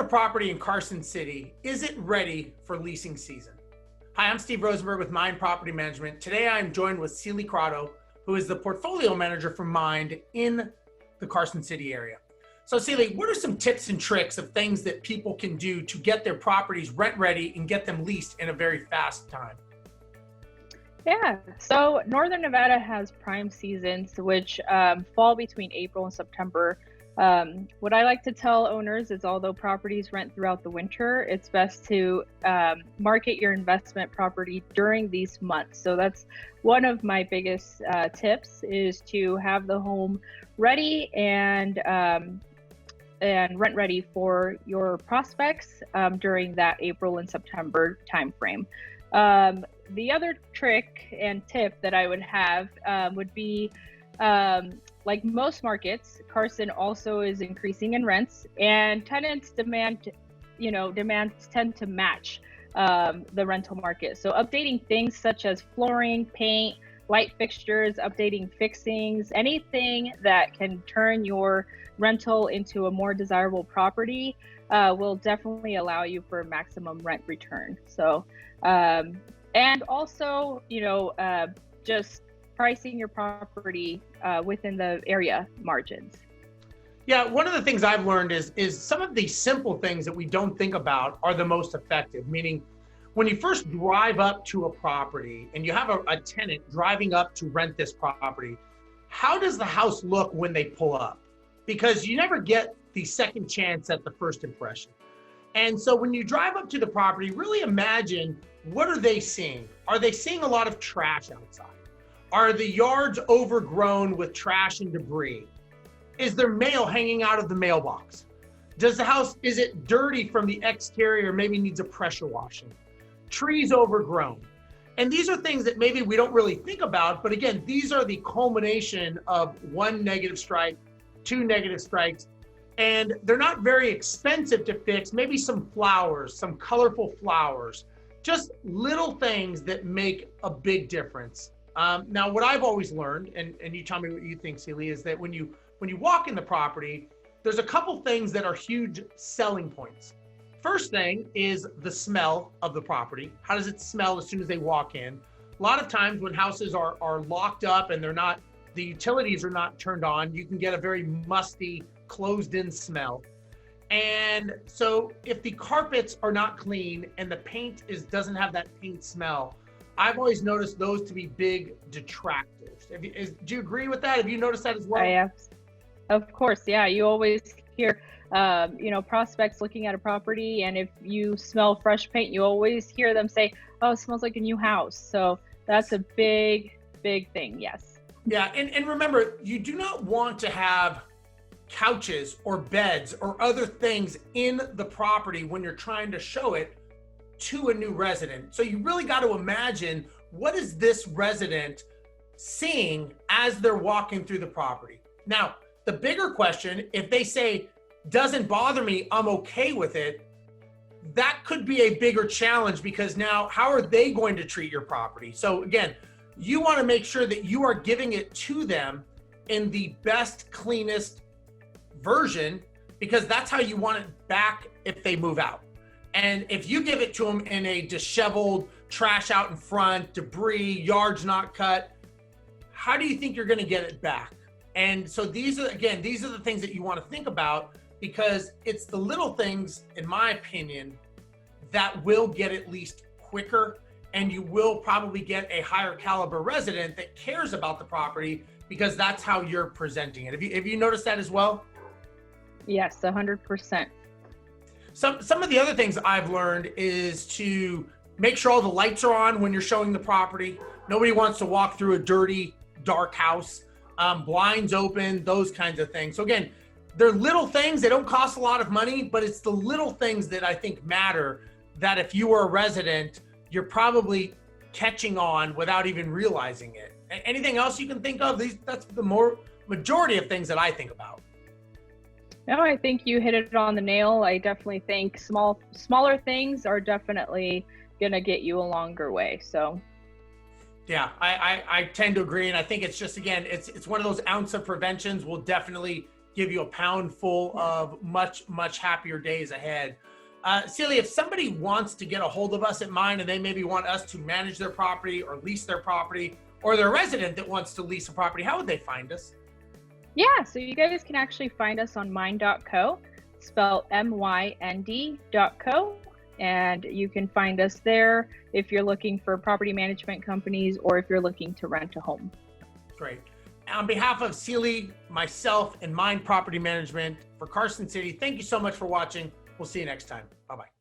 a property in Carson City, is it ready for leasing season? Hi, I'm Steve Rosenberg with Mynd Property Management. Today I'm joined with Seilly, who is the portfolio manager for Mynd in the Carson City area. So Seilly, what are some tips and tricks of things that people can do to get their properties rent ready and get them leased in a very fast time? Yeah, so Northern Nevada has prime seasons, which fall between April and September. What I like to tell owners is although properties rent throughout the winter, it's best to market your investment property during these months. So that's one of my biggest tips, is to have the home ready and rent ready for your prospects during that April and September timeframe. The other trick and tip that I would have would be, like most markets, Carson also is increasing in rents, and tenants demands tend to match the rental market. So updating things such as flooring, paint, light fixtures, updating fixings, anything that can turn your rental into a more desirable property will definitely allow you for maximum rent return. So, and also, just pricing your property within the area margins. Yeah, one of the things I've learned is some of these simple things that we don't think about are the most effective. Meaning, when you first drive up to a property and you have a tenant driving up to rent this property, how does the house look when they pull up? Because you never get the second chance at the first impression. And so when you drive up to the property, really imagine, what are they seeing? Are they seeing a lot of trash outside? Are the yards overgrown with trash and debris? Is there mail hanging out of the mailbox? Does the house, is it dirty from the exterior, maybe needs a pressure washing? Trees overgrown. And these are things that maybe we don't really think about, but again, these are the culmination of one negative strike, two negative strikes, and they're not very expensive to fix. Maybe some flowers, some colorful flowers, just little things that make a big difference. Now, what I've always learned, and you tell me what you think, Seilly, is that when you walk in the property, there's a couple things that are huge selling points. First thing is the smell of the property. How does it smell as soon as they walk in? A lot of times when houses are locked up and the utilities are not turned on, you can get a very musty, closed-in smell. And so if the carpets are not clean and the paint doesn't have that paint smell, I've always noticed those to be big detractors. Do you agree with that? Have you noticed that as well? Yeah, of course. Yeah, you always hear, prospects looking at a property, and if you smell fresh paint, you always hear them say, "Oh, it smells like a new house." So that's a big, big thing. Yes. Yeah, and remember, you do not want to have couches or beds or other things in the property when you're trying to show it to a new resident. So you really got to imagine, what is this resident seeing as they're walking through the property? Now, the bigger question, if they say, "Doesn't bother me, I'm okay with it," that could be a bigger challenge, because now how are they going to treat your property? So again, you want to make sure that you are giving it to them in the best, cleanest version, because that's how you want it back if they move out. And if you give it to them in a disheveled, trash out in front, debris, yards not cut, how do you think you're going to get it back? And so these are the things that you want to think about, because it's the little things, in my opinion, that will get it leased quicker, and you will probably get a higher caliber resident that cares about the property, because that's how you're presenting it. Have you noticed that as well? Yes, 100%. Some of the other things I've learned is to make sure all the lights are on when you're showing the property. Nobody wants to walk through a dirty, dark house. Blinds open, those kinds of things. So again, they're little things. They don't cost a lot of money, but it's the little things that I think matter, that if you are a resident, you're probably catching on without even realizing it. Anything else you can think of? That's the majority of things that I think about. No, I think you hit it on the nail. I definitely think smaller things are definitely gonna get you a longer way. So yeah, I tend to agree. And I think it's just, again, it's one of those ounce of preventions will definitely give you a pound full of much, much happier days ahead. Seilly, if somebody wants to get a hold of us at Mynd and they maybe want us to manage their property or lease their property, or they're a resident that wants to lease a property, how would they find us? Yeah, so you guys can actually find us on mynd.co, spelled MYND.co, and you can find us there if you're looking for property management companies or if you're looking to rent a home. Great. On behalf of Seilly, myself, and Mynd Property Management for Carson City, thank you so much for watching. We'll see you next time. Bye-bye.